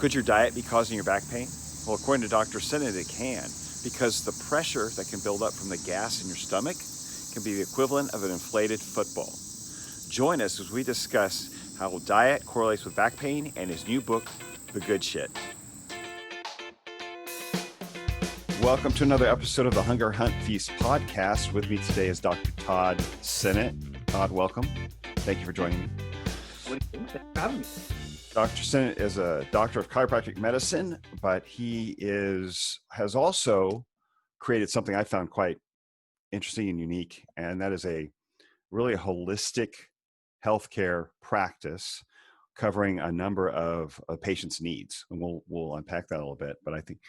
Could your diet be causing your back pain? Well, according to Dr. Sinett, it can, because the pressure that can build up from the gas in your stomach can be the equivalent of an inflated football. Join us as we discuss how diet correlates with back pain and his new book, The Good Shit. Welcome to another episode of the Hunger Hunt Feast podcast. With me today is Dr. Todd Sinett. Todd, welcome. Thank you for joining me. Thanks for having me. Dr. Sinett is a doctor of chiropractic medicine, but he has also created something I found quite interesting and unique, and that is a really holistic healthcare practice covering a number of patients' needs. And we'll unpack that a little bit. But I think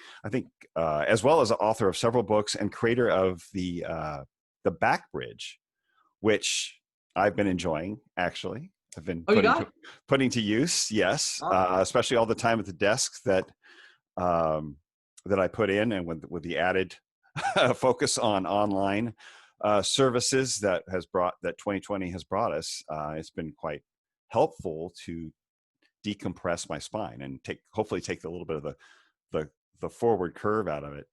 as well as the author of several books and creator of the Back Bridge, which I've been enjoying actually. I've been putting to use, yes, especially all the time at the desk that I put in, and with the added focus on online services that 2020 has brought us. It's been quite helpful to decompress my spine and hopefully take a little bit of the forward curve out of it.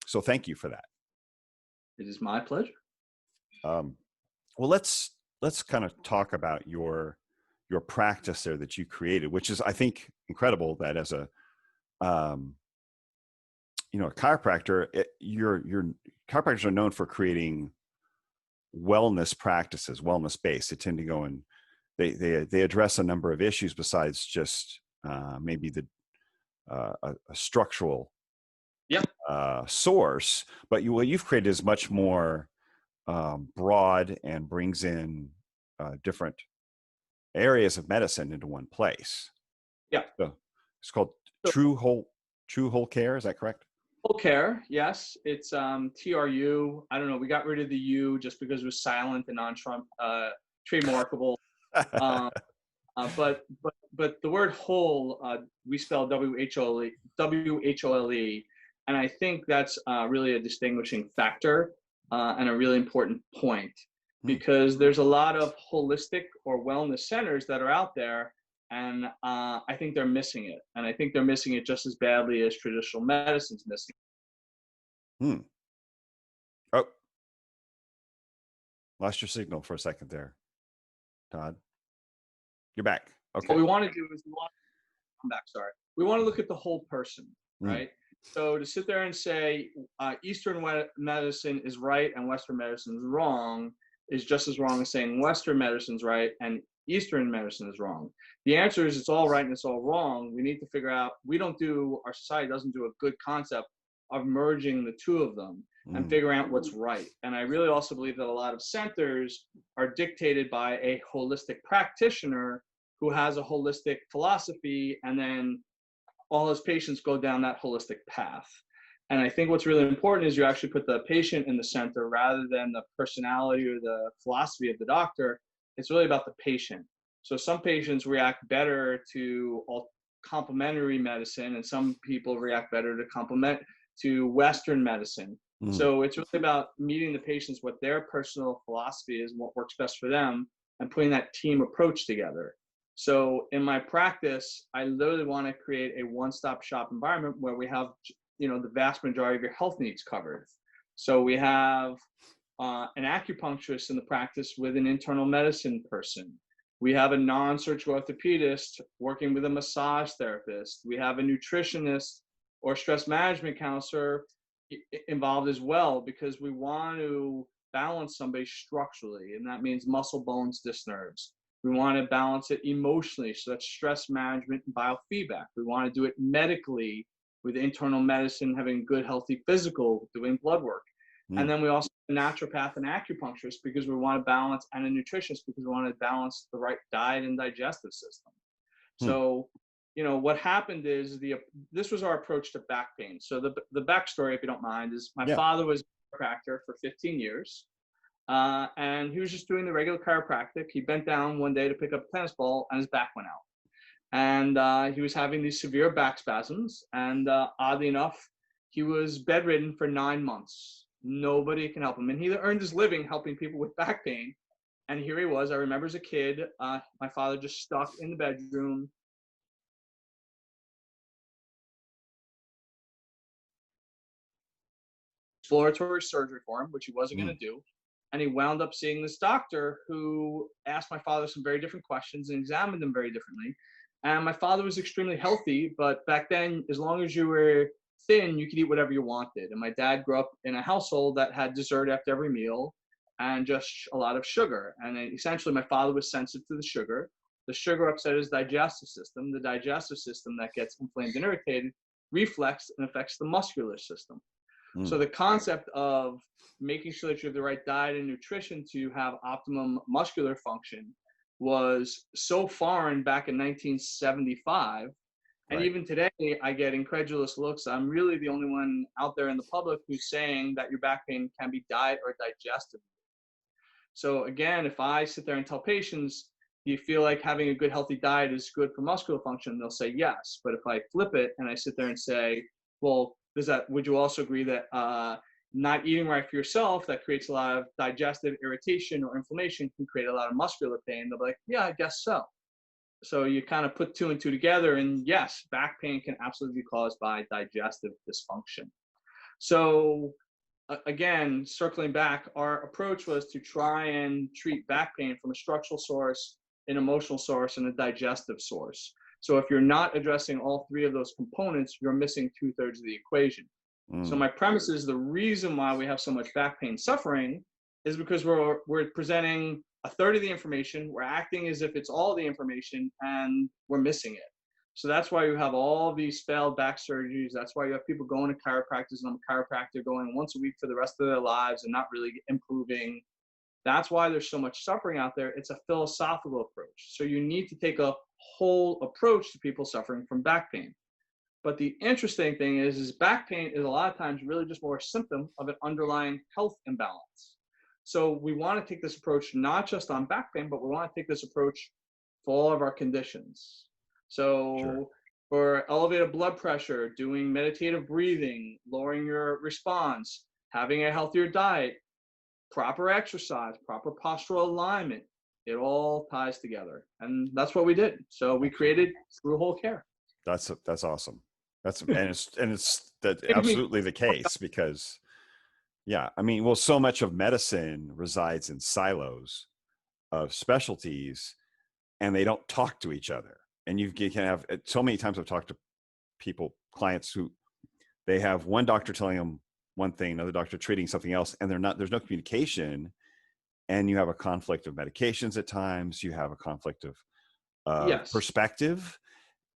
So thank you for that. It is my pleasure. Well, let's kind of talk about your practice there that you created, which is, I think, incredible that as a chiropractor, your chiropractors are known for creating wellness practices, wellness based. They tend to go and they address a number of issues besides just maybe a structural source. But what you've created is much more broad and brings in different areas of medicine into one place. Yeah. So it's called True Whole Care. Is that correct? Whole Care. Yes. It's TRU. I don't know. We got rid of the U just because it was silent and non-Trump trademarkable. But the word whole, we spell WHOLE, and I think that's really a distinguishing factor and a really important point, because there's a lot of holistic or wellness centers that are out there, and I think they're missing it, and I think they're missing it just as badly as traditional medicine's missing. Oh, lost your signal for a second there, Todd. You're back. Okay. What we want to do is I'm back. Sorry. We want to look at the whole person, right? So to sit there and say Eastern medicine is right and Western medicine is wrong is just as wrong as saying Western medicine's right and Eastern medicine is wrong. The answer is it's all right and it's all wrong. We need to figure out, our society doesn't do a good concept of merging the two of them and figuring out what's right. And I really also believe that a lot of centers are dictated by a holistic practitioner who has a holistic philosophy, and then all his patients go down that holistic path. And I think what's really important is you actually put the patient in the center rather than the personality or the philosophy of the doctor. It's really about the patient. So some patients react better to complementary medicine, and some people react better to Western medicine. So it's really about meeting the patients, what their personal philosophy is, what works best for them, and putting that team approach together. So in my practice, I literally want to create a one-stop shop environment where we have, the vast majority of your health needs covered. So we have an acupuncturist in the practice with an internal medicine person. We have a non-surgical orthopedist working with a massage therapist. We have a nutritionist or stress management counselor involved as well, because we want to balance somebody structurally, and that means muscle, bones, disc, nerves. We want to balance it emotionally, so that's stress management and biofeedback. We want to do it medically with internal medicine, having good, healthy physical, doing blood work. And then we also have a naturopath and acupuncturist because we want to balance, and a nutritionist because we want to balance the right diet and digestive system. So, what happened is this was our approach to back pain. So the backstory, if you don't mind, is my father was a chiropractor for 15 years. And he was just doing the regular chiropractic. He bent down one day to pick up a tennis ball and his back went out. And he was having these severe back spasms. And oddly enough, he was bedridden for 9 months. Nobody can help him. And he earned his living helping people with back pain. And here he was. I remember as a kid, my father just stuck in the bedroom, exploratory surgery for him, which he wasn't going Mm. to do. And he wound up seeing this doctor who asked my father some very different questions and examined him very differently. And my father was extremely healthy, but back then, as long as you were thin, you could eat whatever you wanted. And my dad grew up in a household that had dessert after every meal and just a lot of sugar. And then essentially, my father was sensitive to the sugar. The sugar upset his digestive system. The digestive system that gets inflamed and irritated reflects and affects the muscular system. So Mm. the concept of making sure that you have the right diet and nutrition to have optimum muscular function was so foreign back in 1975. And Right. even today, I get incredulous looks. I'm really the only one out there in the public who's saying that your back pain can be diet or digestive. So again, if I sit there and tell patients, do you feel like having a good healthy diet is good for muscular function? They'll say yes. But if I flip it and I sit there and say, well, would you also agree that not eating right for yourself, that creates a lot of digestive irritation or inflammation, can create a lot of muscular pain? They'll be like, yeah, I guess so. So you kind of put two and two together, and yes, back pain can absolutely be caused by digestive dysfunction. So again, circling back, our approach was to try and treat back pain from a structural source, an emotional source, and a digestive source. So if you're not addressing all three of those components, you're missing 2/3 of the equation. So Mm. my premise is the reason why we have so much back pain suffering is because we're presenting a third of the information, we're acting as if it's all the information, and we're missing it. So that's why you have all these failed back surgeries. That's why you have people going to chiropractors, and I'm a chiropractor, going once a week for the rest of their lives and not really improving. That's why there's so much suffering out there. It's a philosophical approach. So you need to take a whole approach to people suffering from back pain. But the interesting thing is back pain is a lot of times really just more a symptom of an underlying health imbalance. So we want to take this approach not just on back pain, but we want to take this approach for all of our conditions. Sure. So for elevated blood pressure, doing meditative breathing, lowering your response, having a healthier diet, proper exercise, proper postural alignment, it all ties together. And that's what we did. So we created True Whole Care. That's awesome. It's that Give me absolutely the case because, yeah, I mean, well, so much of medicine resides in silos of specialties, and they don't talk to each other. And you can have so many times I've talked to people, clients who they have one doctor telling them one thing, another doctor treating something else, and there's no communication, and you have a conflict of medications at times. You have a conflict of Yes. perspective,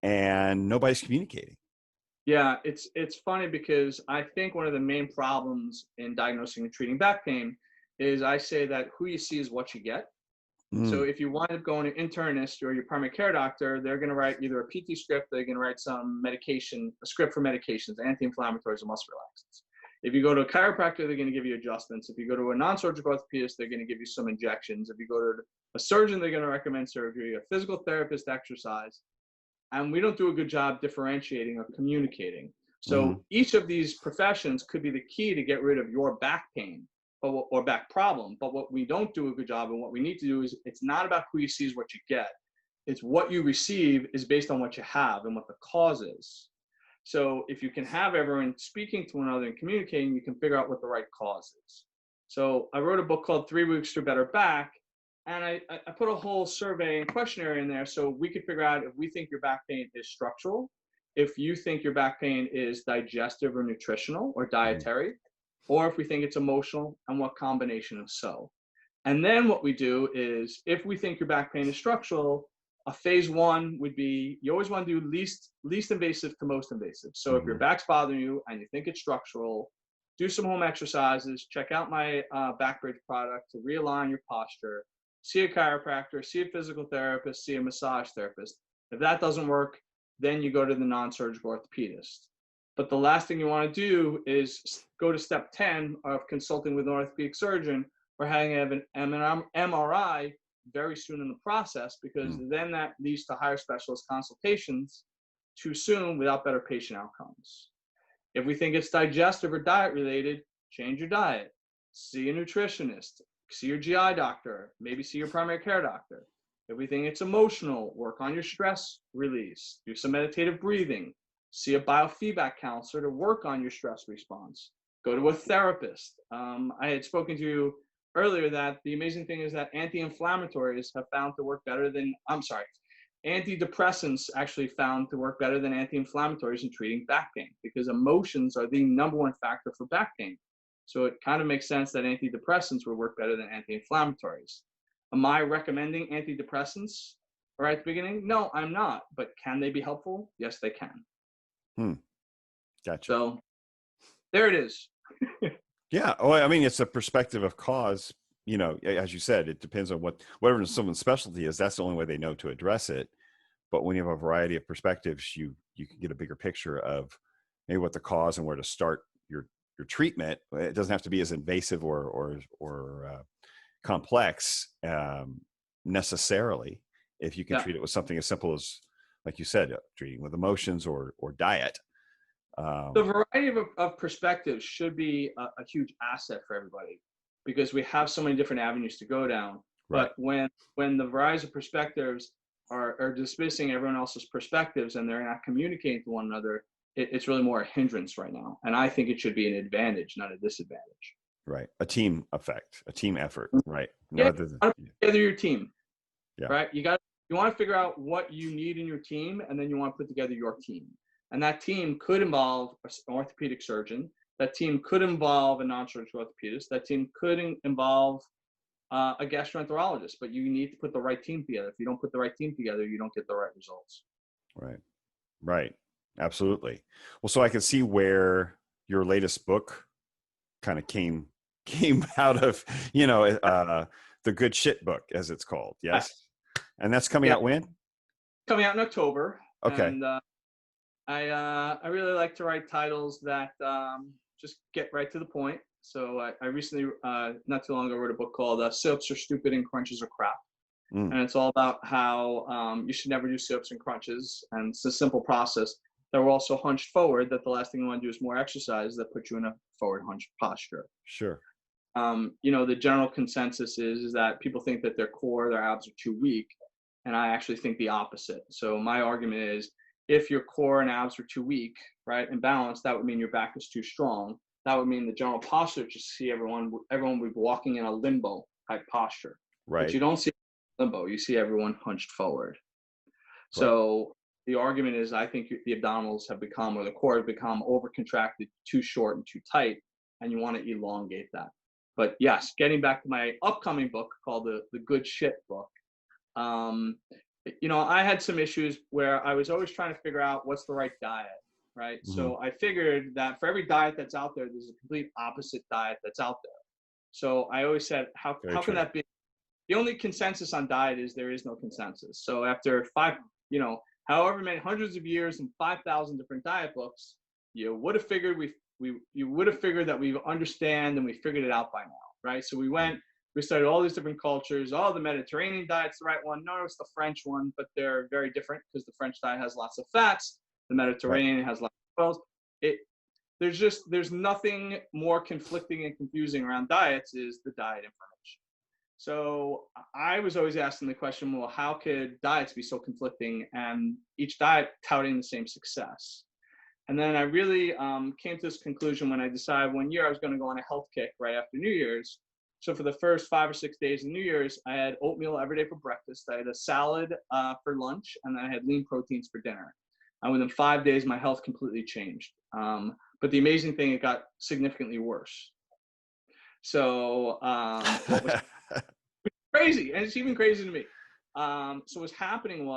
and nobody's communicating. Yeah, it's funny because I think one of the main problems in diagnosing and treating back pain is I say that who you see is what you get. So Mm. if you wind up going to internist or your primary care doctor, they're going to write either a PT script, they're going to write some medication, a script for medications, anti-inflammatories, or muscle relaxants. If you go to a chiropractor, they're going to give you adjustments. If you go to a non-surgical orthopedist, they're going to give you some injections. If you go to a surgeon, they're going to recommend surgery, a physical therapist, exercise. And we don't do a good job differentiating or communicating. Mm-hmm. So each of these professions could be the key to get rid of your back pain or back problem. But what we don't do a good job, and what we need to do, is it's not about who you see is what you get. It's what you receive is based on what you have and what the cause is. So if you can have everyone speaking to one another and communicating, you can figure out what the right cause is. So I wrote a book called 3 Weeks to a Better Back. And I put a whole survey and questionnaire in there so we could figure out if we think your back pain is structural, if you think your back pain is digestive or nutritional or dietary, or if we think it's emotional, and what combination of so. And then what we do is, if we think your back pain is structural, a phase 1 would be, you always want to do least invasive to most invasive. So if your back's bothering you and you think it's structural, do some home exercises, check out my back bridge product to realign your posture. See a chiropractor, see a physical therapist, see a massage therapist. If that doesn't work, then you go to the non-surgical orthopedist. But the last thing you want to do is go to step 10 of consulting with an orthopedic surgeon or having an MRI very soon in the process, because then that leads to higher specialist consultations too soon without better patient outcomes. If we think it's digestive or diet related, change your diet, see a nutritionist, see your GI doctor, maybe see your primary care doctor. If we think it's emotional, work on your stress release, do some meditative breathing, see a biofeedback counselor to work on your stress response, go to a therapist. I had spoken to you earlier that the amazing thing is that anti-inflammatories have found to work better than, antidepressants actually found to work better than anti-inflammatories in treating back pain, because emotions are the number one factor for back pain. So it kind of makes sense that antidepressants would work better than anti-inflammatories. Am I recommending antidepressants right at the beginning? No, I'm not. But can they be helpful? Yes, they can. Gotcha. So there it is. Yeah. Oh, I mean, it's a perspective of cause. As you said, it depends on whatever someone's specialty is. That's the only way they know to address it. But when you have a variety of perspectives, you can get a bigger picture of maybe what the cause and where to start your treatment. It doesn't have to be as invasive or complex necessarily. If you can treat it with something as simple as, like you said, treating with emotions or diet. The variety of perspectives should be a huge asset for everybody, because we have so many different avenues to go down. Right. But when the variety of perspectives are dismissing everyone else's perspectives and they're not communicating to one another, it's really more a hindrance right now. And I think it should be an advantage, not a disadvantage. Right. A team effect, a team effort. Right. Together your team. Yeah. Right. You want to figure out what you need in your team, and then you want to put together your team. And that team could involve an orthopedic surgeon. That team could involve a non-surgical orthopedist. That team could involve a gastroenterologist. But you need to put the right team together. If you don't put the right team together, you don't get the right results. Right. Right. Absolutely. Well, so I can see where your latest book kind of came out of, the good shit book, as it's called. Yes. And that's coming out when? Coming out in October. Okay. And I really like to write titles that just get right to the point. So I recently, not too long ago, wrote a book called Sit-ups Are Stupid and Crunches Are Crap. And it's all about how you should never do sit-ups and crunches. And it's a simple process that we're also hunched forward, that the last thing you want to do is more exercise that put you in a forward hunched posture. Sure. The general consensus is that people think that their core, their abs are too weak. And I actually think the opposite. So my argument is, if your core and abs are too weak, right, and balanced, that would mean your back is too strong. That would mean the general posture, just see everyone would be walking in a limbo type posture. Right. But you don't see limbo. You see everyone hunched forward. Right. So the argument is, I think the abdominals have become, or the core has become, overcontracted, too short and too tight, and you want to elongate that. But yes, getting back to my upcoming book called the Good Shit Book. I had some issues where I was always trying to figure out what's the right diet, right? Mm-hmm. So I figured that for every diet that's out there, there's a complete opposite diet that's out there. So I always said, how can that be? The only consensus on diet is there is no consensus. So after however many hundreds of years and 5,000 different diet books, you would have figured you would have figured that we understand and we figured it out by now, right? So we studied all these different cultures. Oh, the Mediterranean diet's the right one. No, it's the French one, but they're very different because the French diet has lots of fats. The Mediterranean has lots of oils. There's nothing more conflicting and confusing around diets is the diet information. So I was always asking the question, well, how could diets be so conflicting and each diet touting the same success? And then I really came to this conclusion when I decided one year I was going to go on a health kick right after New Year's. So for the first 5 or 6 days of New Year's, I had oatmeal every day for breakfast. I had a salad for lunch, and then I had lean proteins for dinner. And within 5 days, my health completely changed. But the amazing thing, it got significantly worse. So what was crazy, and it's even crazy to me. So what's happening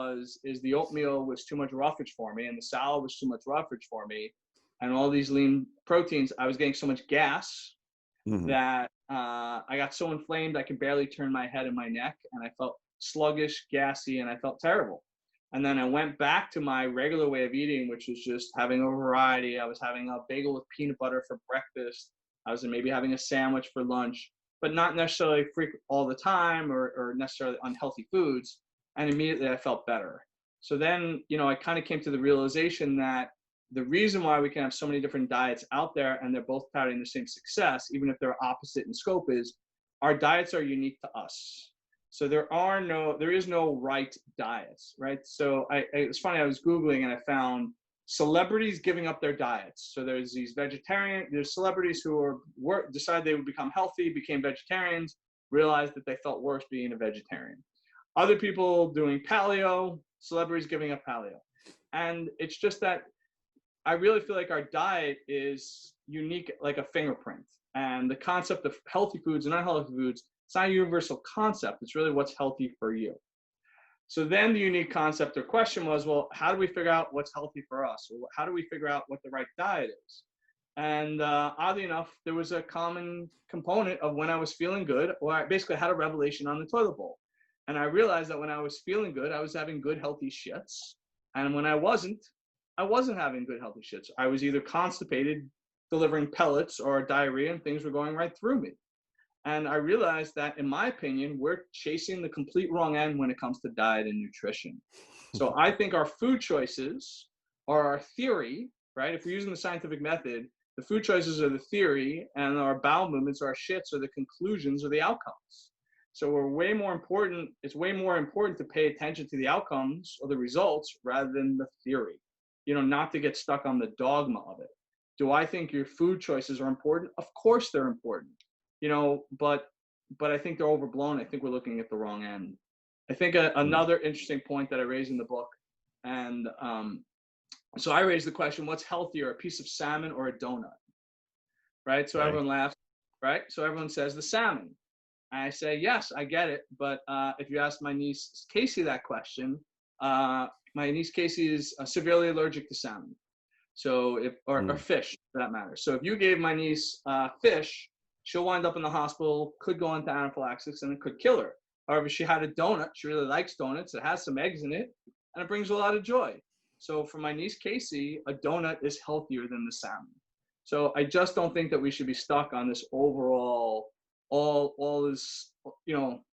is the oatmeal was too much roughage for me, and the salad was too much roughage for me, and all these lean proteins, I was getting so much gas that I got so inflamed I could barely turn my head and my neck, and I felt sluggish, gassy, and I felt terrible. And then I went back to my regular way of eating, which was just having a variety. I was having a bagel with peanut butter for breakfast. I was maybe having a sandwich for lunch, but not necessarily frequent all the time or necessarily unhealthy foods. And immediately I felt better. So then, I kind of came to the realization that the reason why we can have so many different diets out there and they're both touting the same success, even if they're opposite in scope, is our diets are unique to us. So there is no right diets, right? So it's funny, I was Googling and I found celebrities giving up their diets. So there's celebrities who decided they would become healthy, became vegetarians, realized that they felt worse being a vegetarian. Other people doing paleo, celebrities giving up paleo. And it's just that I really feel like our diet is unique, like a fingerprint. And the concept of healthy foods and unhealthy foods, it's not a universal concept. It's really what's healthy for you. So then the unique concept or question was, well, how do we figure out what's healthy for us? Or how do we figure out what the right diet is? And oddly enough, there was a common component of when I was feeling good, or I basically had a revelation on the toilet bowl. And I realized that when I was feeling good, I was having good, healthy shits. And when I wasn't having good, healthy shits. I was either constipated, delivering pellets, or diarrhea, and things were going right through me. And I realized that, in my opinion, we're chasing the complete wrong end when it comes to diet and nutrition. So I think our food choices are our theory, right? If we're using the scientific method, the food choices are the theory, and our bowel movements, our shits, are the conclusions or the outcomes. So it's way more important to pay attention to the outcomes or the results rather than the theory, not to get stuck on the dogma of it. Do I think your food choices are important? Of course they're important. But I think they're overblown. I think we're looking at the wrong end. I think another interesting point that I raised in the book, and so I raised the question, what's healthier, a piece of salmon or a donut? Right? So Everyone laughs, right? So everyone says the salmon. And I say, yes, I get it. But if you ask my niece Casey that question, my niece Casey is severely allergic to salmon. So or fish, for that matter. So if you gave my niece fish, she'll wind up in the hospital, could go into anaphylaxis, and it could kill her. However, she had a donut. She really likes donuts. It has some eggs in it, and it brings a lot of joy. So for my niece Casey, a donut is healthier than the salmon. So I just don't think that we should be stuck on this overall, all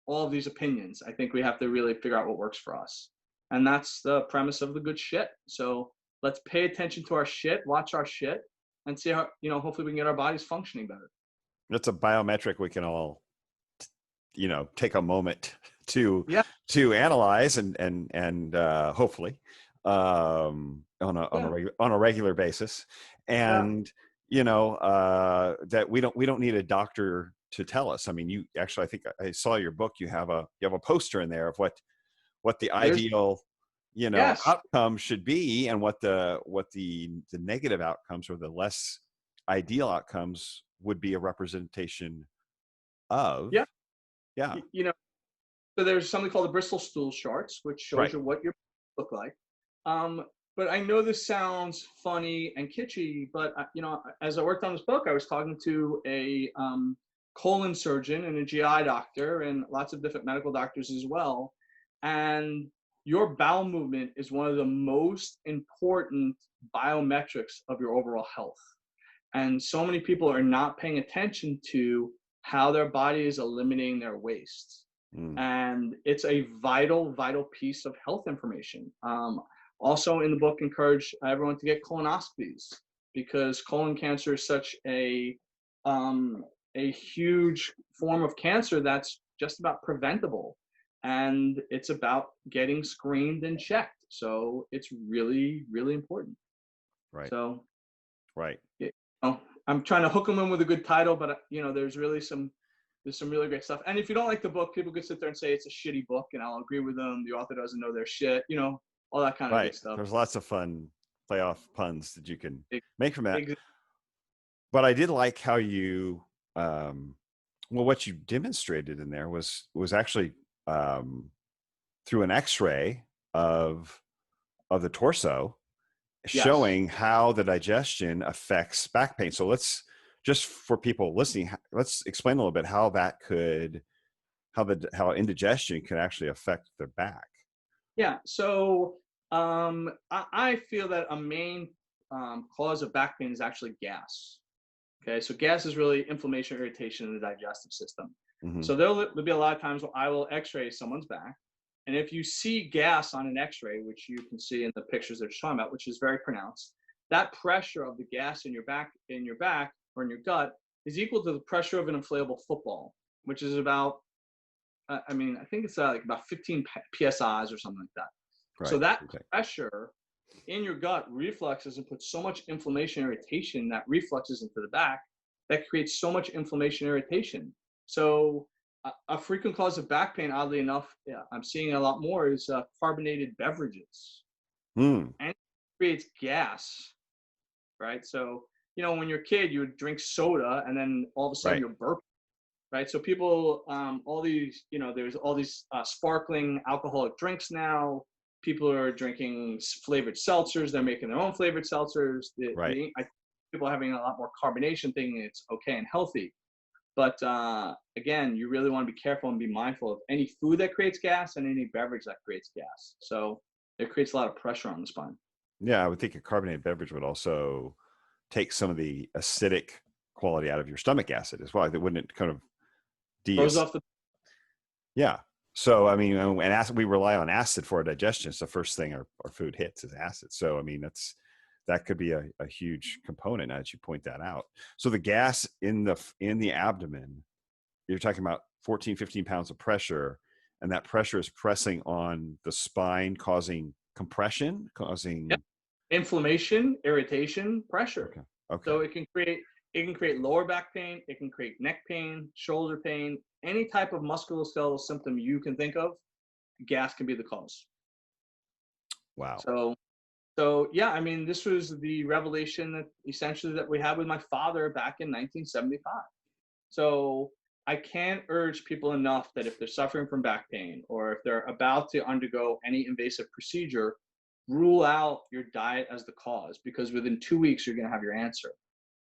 of these opinions. I think we have to really figure out what works for us. And that's the premise of the good shit. So let's pay attention to our shit, watch our shit, and see how, hopefully we can get our bodies functioning better. That's a biometric we can all, take a moment to analyze and hopefully on a regular basis. And that we don't need a doctor to tell us. I mean, you actually, I think I saw your book. You have a poster in there of what the ideal outcome should be, and what the negative outcomes or the less ideal outcomes would be a representation of. So there's something called the Bristol stool charts, which shows you what your look like. But I know this sounds funny and kitschy, but as I worked on this book, I was talking to a colon surgeon and a GI doctor and lots of different medical doctors as well. And your bowel movement is one of the most important biometrics of your overall health. And so many people are not paying attention to how their body is eliminating their waste. And it's a vital piece of health information. Also in the book, encourage everyone to get colonoscopies, because colon cancer is such a huge form of cancer that's just about preventable. And it's about getting screened and checked. So it's really, really important. Right. So, right. I'm trying to hook them in with a good title, but there's some really great stuff. And if you don't like the book, people could sit there and say it's a shitty book, and I'll agree with them. The author doesn't know their shit, all that kind of good stuff. There's lots of fun playoff puns that you can make from that. But I did like how you, what you demonstrated in there was actually through an X-ray of the torso, showing how the digestion affects back pain. So let's, just for people listening, let's explain a little bit how indigestion can actually affect their back. Yeah. So I feel that a main cause of back pain is actually gas. Okay. So gas is really inflammation, irritation in the digestive system. Mm-hmm. So there'll be a lot of times where I will X-ray someone's back. And if you see gas on an X-ray, which you can see in the pictures they're talking about, which is very pronounced, that pressure of the gas in your back or in your gut is equal to the pressure of an inflatable football, which is about, I think it's like about 15 PSIs or something like that. Right. So that pressure in your gut reflexes and puts so much inflammation, irritation that reflexes into the back that creates so much inflammation, irritation. So a frequent cause of back pain, oddly enough, yeah, I'm seeing a lot more is carbonated beverages, Mm, and it creates gas, right? So, when you're a kid, you would drink soda and then all of a sudden right. you're burping, right? So people, all these, there's all these sparkling alcoholic drinks now. People are drinking flavored seltzers. They're making their own flavored seltzers. Right. People are having a lot more carbonation, thinking it's okay and healthy. But again, you really want to be careful and be mindful of any food that creates gas and any beverage that creates gas. So it creates a lot of pressure on the spine. Yeah, I would think a carbonated beverage would also take some of the acidic quality out of your stomach acid as well. That wouldn't kind of Throws off the. Yeah. So, I mean, and acid, we rely on acid for our digestion. It's the first thing our food hits is acid. So, I mean, that could be a huge component as you point that out. So the gas in the abdomen, you're talking about 14, 15 pounds of pressure, and that pressure is pressing on the spine, causing compression, causing Inflammation, irritation, pressure. Okay. Okay. So it can create lower back pain, it can create neck pain, shoulder pain, any type of musculoskeletal symptom you can think of, gas can be the cause. Wow. So yeah, I mean, this was the revelation that we had with my father back in 1975. So I can't urge people enough that if they're suffering from back pain or if they're about to undergo any invasive procedure, rule out your diet as the cause, because within 2 weeks, you're going to have your answer,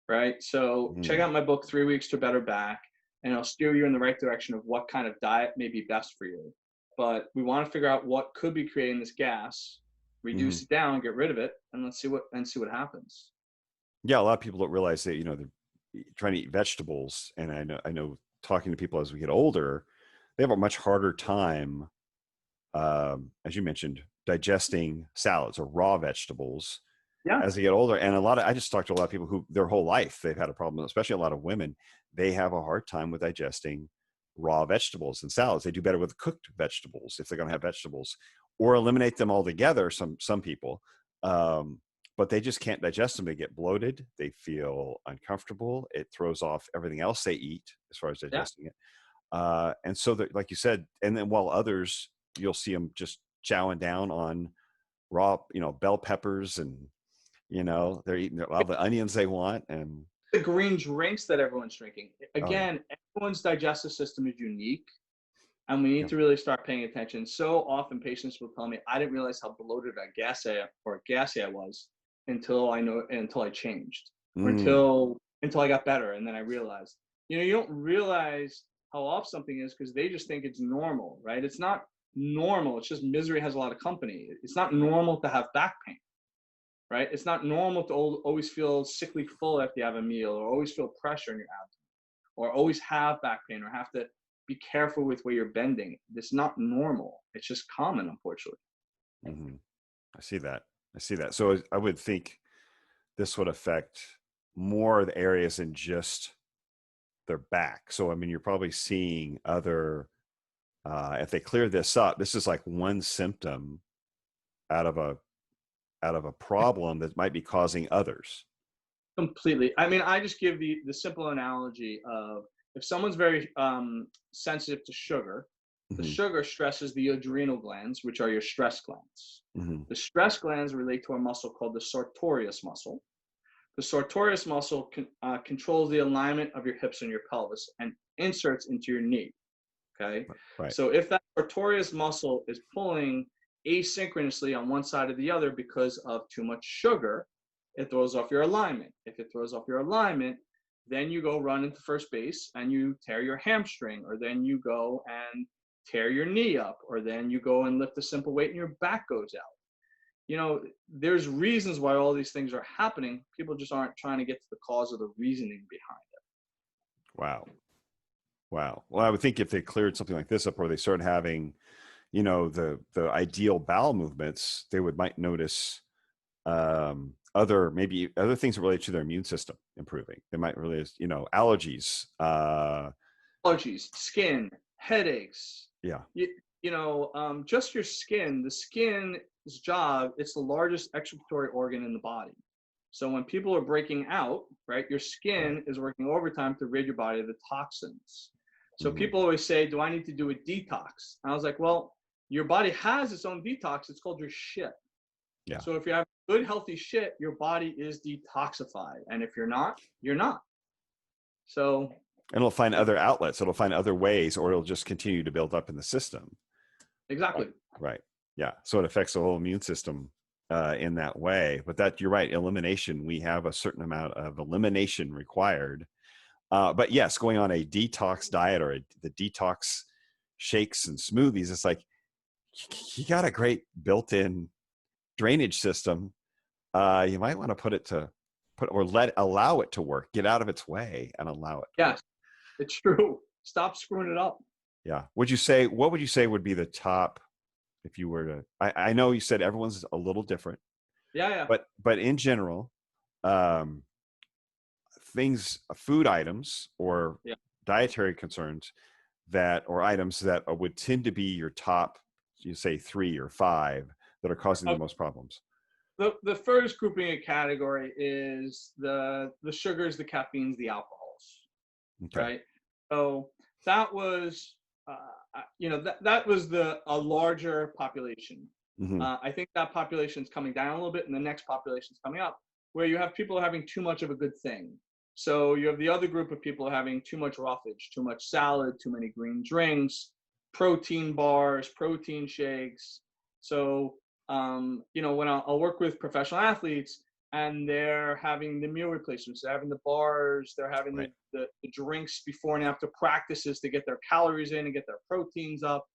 right? So check out my book, 3 Weeks to Better Back, and I'll steer you in the right direction of what kind of diet may be best for you. But we want to figure out what could be creating this gas, reduce it down, get rid of it, and let's see what happens. Yeah, a lot of people don't realize that, they're trying to eat vegetables. And I know talking to people as we get older, they have a much harder time, as you mentioned, digesting salads or raw vegetables Yeah. as they get older. And I just talked to a lot of people who their whole life they've had a problem, especially a lot of women. They have a hard time with digesting raw vegetables and salads. They do better with cooked vegetables if they're going to have vegetables, or eliminate them altogether. Some people, but they just can't digest them. They get bloated. They feel uncomfortable. It throws off everything else they eat as far as digesting it. And so that, like you said, and then while others, you'll see them just chowing down on raw, bell peppers, and they're eating all the onions they want, and The green drinks that everyone's drinking. Again, everyone's digestive system is unique, and we need to really start paying attention. So often patients will tell me, I didn't realize how bloated or gassy I was until I changed, or until I got better. And then I realized, you don't realize how off something is because they just think it's normal, right? It's not normal. It's just misery has a lot of company. It's not normal to have back pain, right? It's not normal to always feel sickly full after you have a meal, or always feel pressure in your abdomen, or always have back pain, or have to be careful with where you're bending. It's not normal. It's just common, unfortunately. I see that. So I would think this would affect more of the areas than just their back. So, I mean, you're probably seeing other, if they clear this up, this is like one symptom out of a problem that might be causing others. Completely. I mean, I just give the simple analogy of, if someone's very sensitive to sugar, the sugar stresses the adrenal glands, which are your stress glands. The stress glands relate to a muscle called the sartorius muscle. The sartorius muscle controls the alignment of your hips and your pelvis and inserts into your knee. Okay. Right. So if that sartorius muscle is pulling asynchronously on one side or the other because of too much sugar, it throws off your alignment. If it throws off your alignment, then you go run into first base and you tear your hamstring, or then you go and tear your knee up, or then you go and lift a simple weight and your back goes out. There's reasons why all these things are happening. People just aren't trying to get to the cause of the reasoning behind it. Wow. Well, I would think if they cleared something like this up, or they started having, the ideal bowel movements, they might notice other things that relate to their immune system improving. They might really, allergies, Allergies, skin, headaches. Yeah. Just your skin. The skin this job, it's the largest excretory organ in the body. So when people are breaking out, right, your skin is working overtime to rid your body of the toxins. So people always say, do I need to do a detox? And I was like, well, your body has its own detox. It's called your shit. Yeah. So if you have good, healthy shit, your body is detoxified. And if you're not, you're not. So. And it'll find other outlets. It'll find other ways, or it'll just continue to build up in the system. Exactly. Right. Yeah. So it affects the whole immune system in that way. But that, you're right. Elimination, we have a certain amount of elimination required. But yes, going on a detox diet or the detox shakes and smoothies, it's like you got a great built-in drainage system. You might want to allow it to work. Get out of its way and allow it. Yes, it's true. Stop screwing it up. Yeah. What would you say would be the top, if you were to? I know you said everyone's a little different. Yeah. But in general, food items or dietary concerns or items that would tend to be your top, you say 3 or 5 that are causing the most problems. The first grouping of category is the sugars, the caffeines, the alcohols. Okay. Right. So that was, that was a larger population. Mm-hmm. I think that population is coming down a little bit, and the next population is coming up, where you have people having too much of a good thing. So you have the other group of people having too much roughage, too much salad, too many green drinks, protein bars, protein shakes. So, when I'll work with professional athletes and they're having the meal replacements, they're having the bars, they're having the drinks before and after practices to get their calories in and get their proteins up,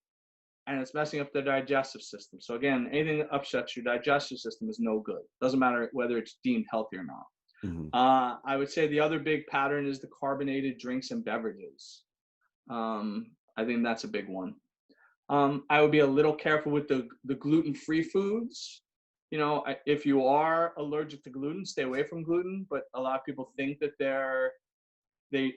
and it's messing up their digestive system. So again, anything that upsets your digestive system is no good. Doesn't matter whether it's deemed healthy or not. Mm-hmm. I would say the other big pattern is the carbonated drinks and beverages. I think that's a big one. I would be a little careful with the gluten-free foods. If you are allergic to gluten, stay away from gluten. But a lot of people think that they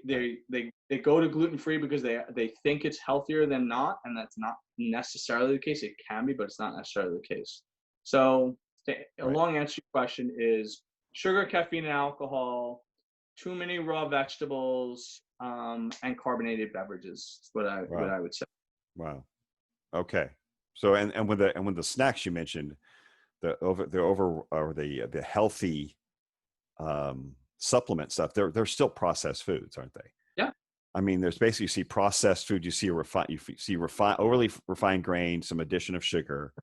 go to gluten-free because they think it's healthier than not, and that's not necessarily the case. It can be, but it's not necessarily the case. So a long answer to your question is sugar, caffeine, and alcohol, too many raw vegetables, and carbonated beverages is what I would say. Wow. Okay. So and with the snacks you mentioned, the healthy supplement stuff, they're still processed foods, aren't they? Yeah. I mean, there's basically, you see processed food, you see overly refined grain, some addition of sugar,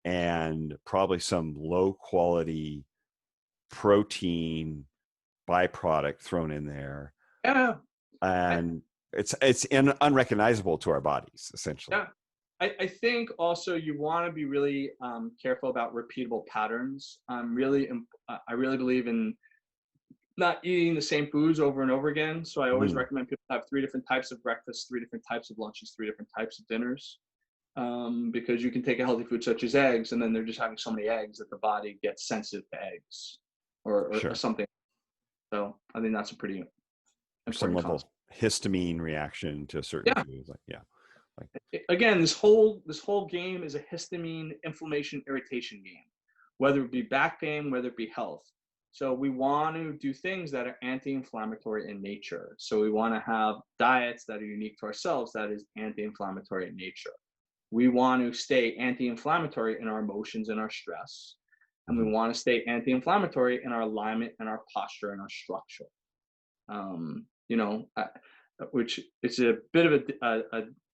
and probably some low quality protein byproduct thrown in there. Yeah. And it's unrecognizable to our bodies, essentially. Yeah. I think also you want to be really careful about repeatable patterns. I really believe in not eating the same foods over and over again. So I always recommend people have 3 different types of breakfast, 3 different types of lunches, 3 different types of dinners. Because you can take a healthy food such as eggs, and then they're just having so many eggs that the body gets sensitive to eggs or something. So I think that's a pretty important some level of histamine reaction to certain foods. Again, this whole game is a histamine inflammation irritation game, whether it be back pain, whether it be health. So we want to do things that are anti-inflammatory in nature. So we want to have diets that are unique to ourselves that is anti-inflammatory in nature. We want to stay anti-inflammatory in our emotions and our stress. And we want to stay anti-inflammatory in our alignment and our posture and our structure. Which it's a bit of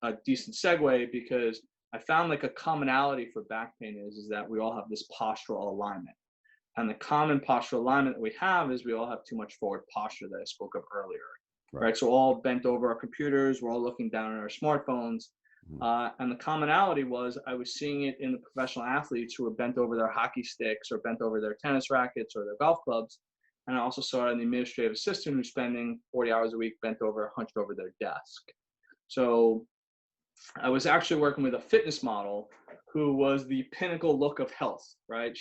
a decent segue, because I found like a commonality for back pain is that we all have this postural alignment. And the common postural alignment that we have is we all have too much forward posture that I spoke of earlier. Right? So all bent over our computers, we're all looking down at our smartphones. And the commonality was I was seeing it in the professional athletes who were bent over their hockey sticks or bent over their tennis rackets or their golf clubs. And I also saw it in the administrative assistant who's spending 40 hours a week bent over, hunched over their desk. So I was actually working with a fitness model who was the pinnacle look of health, right?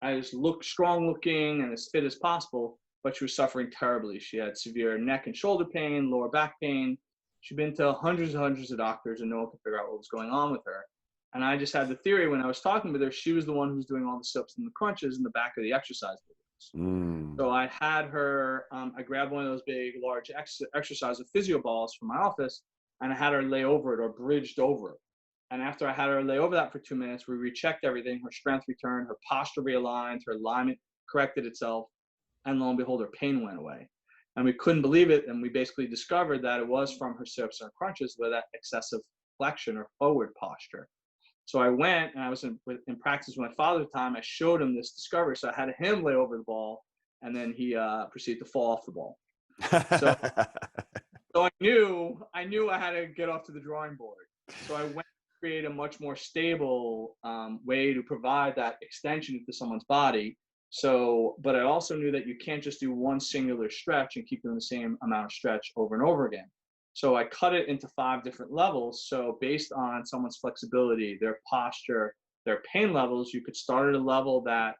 I just looked strong looking and as fit as possible, but she was suffering terribly. She had severe neck and shoulder pain, lower back pain. She'd been to hundreds and hundreds of doctors and no one could figure out what was going on with her. And I just had the theory when I was talking with her, she was the one who's doing all the sit-ups and the crunches in the back of the exercise videos. Mm. So I had her, I grabbed one of those big, large exercise of physio balls from my office, and I had her lay over it or bridged over it. And after I had her lay over that for 2 minutes, we rechecked everything. Her strength returned, her posture realigned, her alignment corrected itself, and lo and behold, her pain went away. And we couldn't believe it. And we basically discovered that it was from her sit-ups and crunches with that excessive flexion or forward posture. So I went and I was in practice with my father at the time. I showed him this discovery. So I had him lay over the ball, and then he proceeded to fall off the ball. So, so I knew I had to get off to the drawing board. So I went to create a much more stable way to provide that extension into someone's body. So, but I also knew that you can't just do one singular stretch and keep doing the same amount of stretch over and over again. So I cut it into 5 different levels. So based on someone's flexibility, their posture, their pain levels, you could start at a level that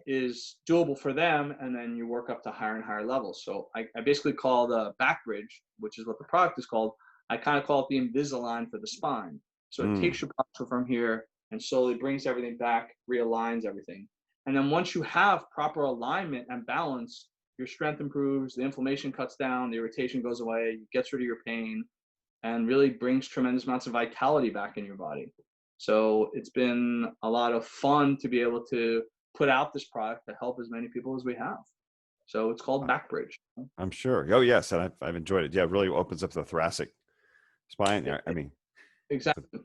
is doable for them, and then you work up to higher and higher levels. So I basically call the back bridge, which is what the product is called, I kind of call it the Invisalign for the spine. So it takes your posture from here and slowly brings everything back, realigns everything. And then once you have proper alignment and balance, your strength improves, the inflammation cuts down, the irritation goes away, gets rid of your pain, and really brings tremendous amounts of vitality back in your body. So it's been a lot of fun to be able to put out this product to help as many people as we have. So it's called Back Bridge. I'm sure. Oh yes, and I've enjoyed it. Yeah, it really opens up the thoracic spine. I mean, exactly.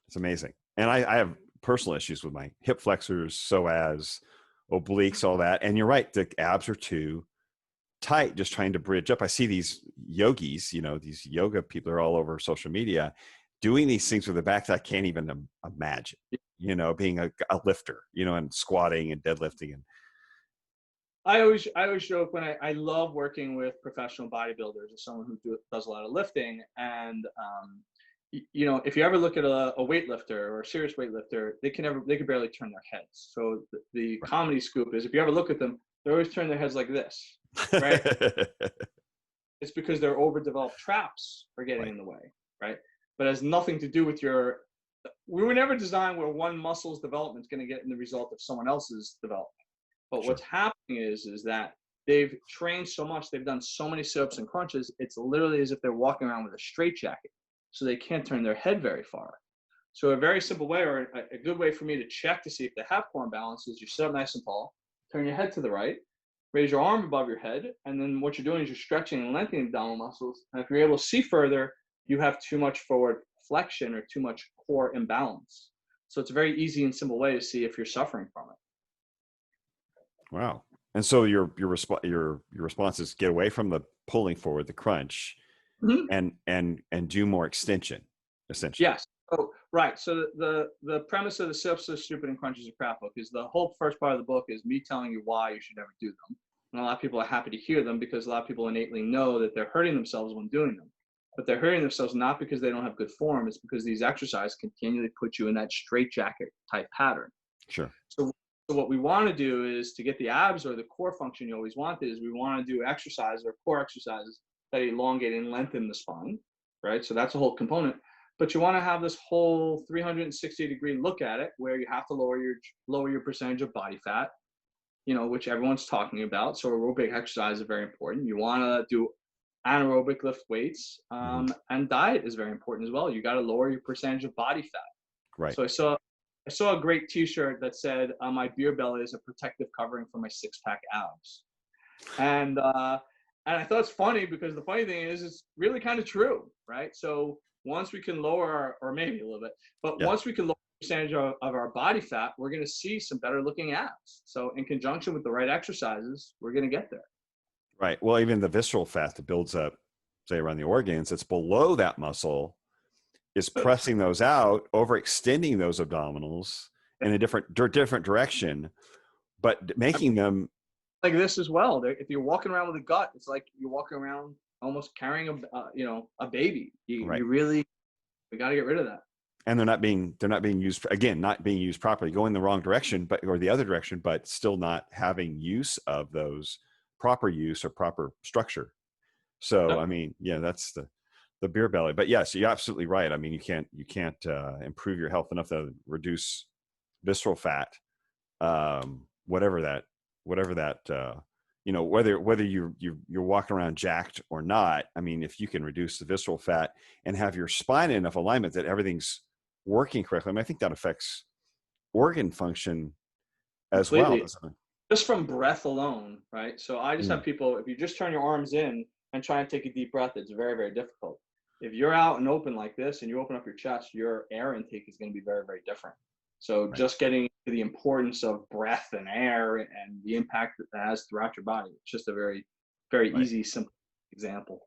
It's amazing. And I have personal issues with my hip flexors, psoas, obliques, all that. And you're right, the abs are too tight, just trying to bridge up. I see these yogis, these yoga people are all over social media doing these things with the back that I can't even imagine, being a lifter, and squatting and deadlifting. And I always joke when I love working with professional bodybuilders as someone who does a lot of lifting. And, if you ever look at a weightlifter or a serious weightlifter, they can barely turn their heads. So the comedy scoop is if you ever look at them, they always turn their heads like this, right? It's because their overdeveloped traps are getting in the way, right? But it has nothing to do with we were never designed where one muscle's development is going to get in the result of someone else's development. But what's happening is that they've trained so much, they've done so many sit-ups and crunches, it's literally as if they're walking around with a straitjacket. So they can't turn their head very far. So a very simple way, or a good way for me to check to see if they have core imbalance, is you sit up nice and tall, turn your head to the right, raise your arm above your head, and then what you're doing is you're stretching and lengthening the abdominal muscles. And if you're able to see further, you have too much forward flexion or too much core imbalance. So it's a very easy and simple way to see if you're suffering from it. Wow. And so your response is get away from the pulling forward, the crunch, and do more extension, essentially. Yes. Oh, right. So the premise of the sit-ups, the stupid and crunches, a crap book is the whole first part of the book is me telling you why you should never do them. And a lot of people are happy to hear them because a lot of people innately know that they're hurting themselves when doing them. But they're hurting themselves not because they don't have good form. It's because these exercises continually put you in that straitjacket type pattern. Sure. So what we want to do is to get the abs or the core function you always want is we want to do exercises or core exercises that elongate and lengthen the spine, right? So that's a whole component. But you want to have this whole 360-degree look at it where you have to lower your percentage of body fat, which everyone's talking about. So aerobic exercise is very important. You want to do anaerobic lift weights, and diet is very important as well. You got to lower your percentage of body fat. Right. So I saw a great T-shirt that said, "My beer belly is a protective covering for my six-pack abs," and I thought it's funny because the funny thing is it's really kind of true, right? So once we can lower or maybe a little bit, but once we can lower the percentage of our body fat, we're going to see some better looking abs. So in conjunction with the right exercises, we're going to get there. Right. Well, even the visceral fat that builds up, say around the organs, it's below that muscle is pressing those out, overextending those abdominals in a different direction, but making them like this as well. If you're walking around with a gut, it's like you're walking around almost carrying a baby. You really, we got to get rid of that. And they're not being used, again, not being used properly, going the wrong direction, or the other direction, but still not having use of those proper use or proper structure. So, I mean, that's the beer belly. But yes, you're absolutely right. I mean, you can't improve your health enough to reduce visceral fat, whatever that, whether you're walking around jacked or not. I mean, if you can reduce the visceral fat and have your spine in enough alignment that everything's working correctly, I mean, I think that affects organ function as well, Completely. doesn't it? Just from breath alone, right? So I just have Mm, people, if you just turn your arms in and try and take a deep breath, it's very, very difficult. If you're out and open like this and you open up your chest, your air intake is going to be very, very different. So right, just getting to the importance of breath and air and the impact that that has throughout your body. It's just a very, very right. easy, simple example.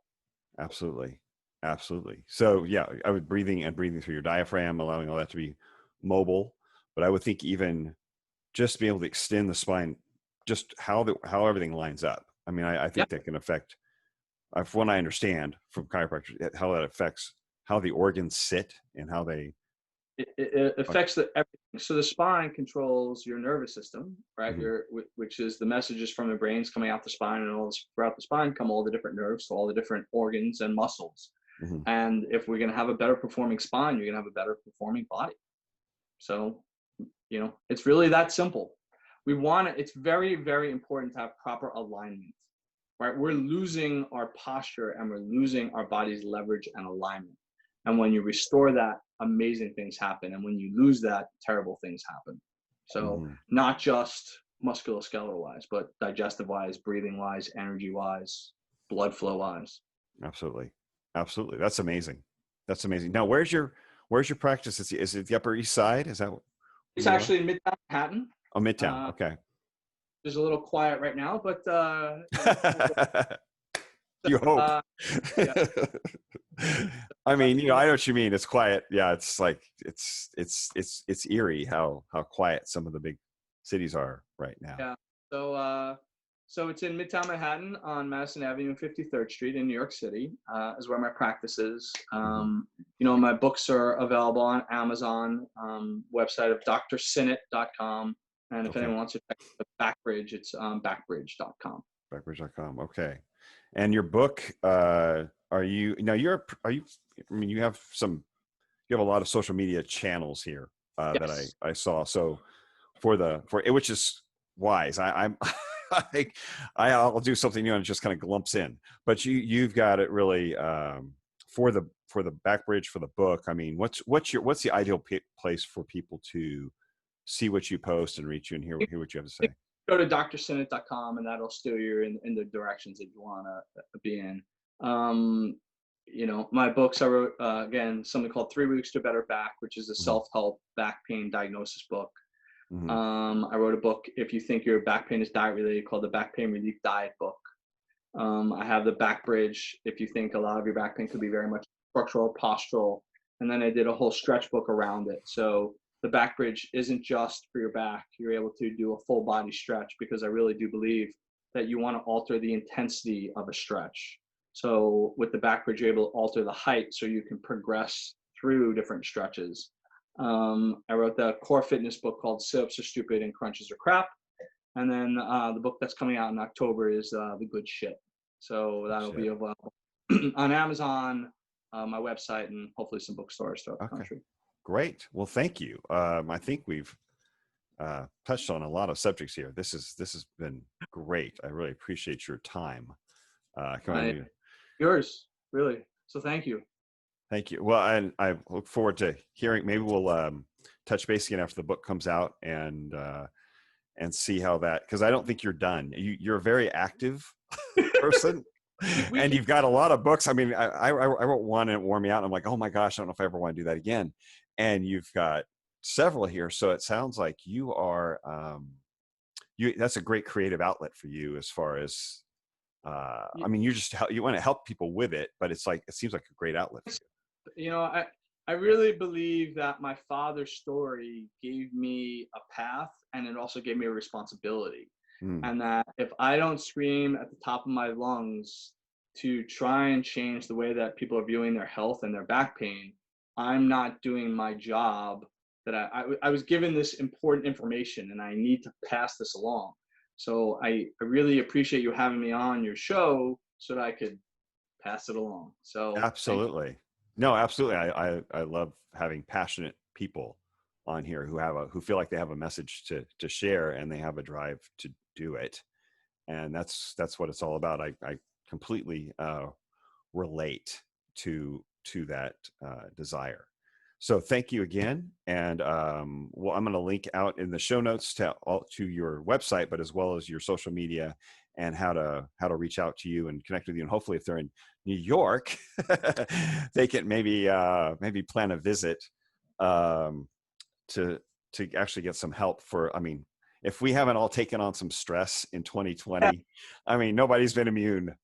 Absolutely. Absolutely. So yeah, I would breathing through your diaphragm, allowing all that to be mobile. But I would think even just being able to extend the spine, just how everything lines up. I mean, I Yeah. think that can affect, from what I understand from chiropractors, how that affects how the organs sit and how they It function. affects everything. So the spine controls your nervous system, right? Hmm. Which is the messages from the brains coming out the spine, and all this, throughout the spine come all the different nerves, so all the different organs and muscles. Hmm. And if we're going to have a better performing spine, you're going to have a better performing body. So, it's really that simple. We want it. It's very, very important to have proper alignment, right? We're losing our posture and we're losing our body's leverage and alignment. And when you restore that, amazing things happen. And when you lose that, terrible things happen. So Hmm. not just musculoskeletal wise, but digestive wise, breathing wise, energy wise, blood flow wise. Absolutely. Absolutely. That's amazing. That's amazing. Now, where's your practice? Is it the Upper East Side? Is that where It's you are? actually in Midtown Manhattan. Oh, Midtown. Uh, Okay. there's a little quiet right now, but You hope. uh, yeah, I love mean, to be. I know what you mean. It's quiet. Yeah, it's like it's eerie how quiet some of the big cities are right now. Yeah. So it's in Midtown Manhattan on Madison Avenue and 53rd Street in New York City, is where my practice is. Hmm. My books are available on Amazon, website of drsinett.com. And if Okay. anyone wants to check the Backbridge, it's backbridge.com. Backbridge.com. Okay. And your book, are you now are you I mean you have a lot of social media channels here that Yes. I saw. So for it, which is wise. I'm I'll do something new and it just kind of glumps in. But you've got it really for the back bridge for the book. I mean, what's the ideal place for people to see what you post and reach you and hear what you have to say? Go to drsinett.com and that'll steer you in the directions that you want to be in. Um, my books I wrote, again, something called 3 Weeks to Better Back, which is a Hmm. self-help back pain diagnosis book. Hmm. I wrote a book, if you think your back pain is diet related, called the Back Pain Relief Diet book. I have the Back Bridge, if you think a lot of your back pain could be very much structural, postural. And then I did a whole stretch book around it. So the Back Bridge isn't just for your back. You're able to do a full body stretch, because I really do believe that you want to alter the intensity of a stretch. So with the Back Bridge, you're able to alter the height so you can progress through different stretches. I wrote the core fitness book called Sit Ups Are Stupid and Crunches Are Crap. And then the book that's coming out in October is The Good Shit. So that'll be Shit. available on Amazon, my website, and hopefully some bookstores throughout the Okay. country. Great. Well, thank you. I think we've touched on a lot of subjects here. This has been great. I really appreciate your time. Come on, Yours, really. So thank you. thank you. Well, and I look forward to hearing. Maybe we'll touch base again after the book comes out and see how that. Because I don't think you're done. You're a very active person, we and can, you've got a lot of books. I mean, I wrote one and it wore me out. And I'm like, oh my gosh, I don't know if I ever want to do that again. And you've got several here, so it sounds like you are. That's a great creative outlet for you as far as. I mean, you want to help people with it, but it seems like a great outlet for you know, I, I really believe that my father's story gave me a path, and it also gave me a responsibility. you. Mm, And that if I don't scream at the top of my lungs to try and change the way that people are viewing their health and their back pain, I'm not doing my job. That I was given this important information and I need to pass this along. So I really appreciate you having me on your show so that I could pass it along. So Absolutely. No, absolutely. I love having passionate people on here who feel like they have a message to share, and they have a drive to do it. And that's what it's all about. I completely relate to that desire. So thank you again. And well, I'm going to link out in the show notes to your website, but as well as your social media and how to reach out to you and connect with you. And hopefully, if they're in New York, they can maybe plan a visit to actually get some help for. I mean, if we haven't all taken on some stress in 2020, I mean, nobody's been immune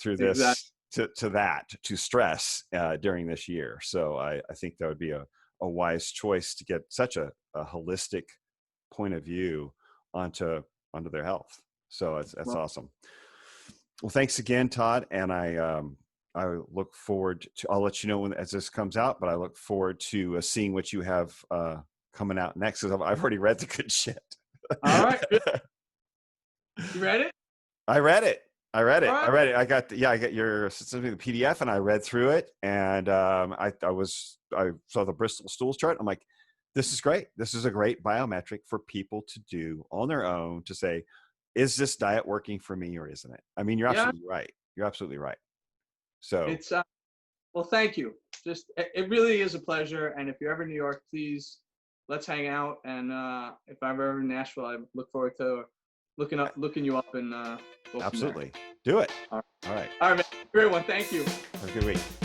through exactly. this to stress during this year. So I think that would be a wise choice to get such a holistic point of view onto their health. So that's awesome. Well, thanks again, Todd. And I look forward to, I'll let you know as this comes out, but I look forward to seeing what you have coming out next, because I've already read the good shit. All right. Good. You read it? I read it. Right. I got your specifically the PDF, and I read through it, and I saw the Bristol stools chart. I'm like, this is great. This is a great biometric for people to do on their own to say, is this diet working for me or isn't it? I mean, you're absolutely right. You're absolutely right. So it's well, thank you. Just it really is a pleasure. And if you're ever in New York, please let's hang out. And if I'm ever in Nashville, I look forward to looking you up and go absolutely from there. do it. All right. All right. All right, man. Great one. Thank you. Have a good week.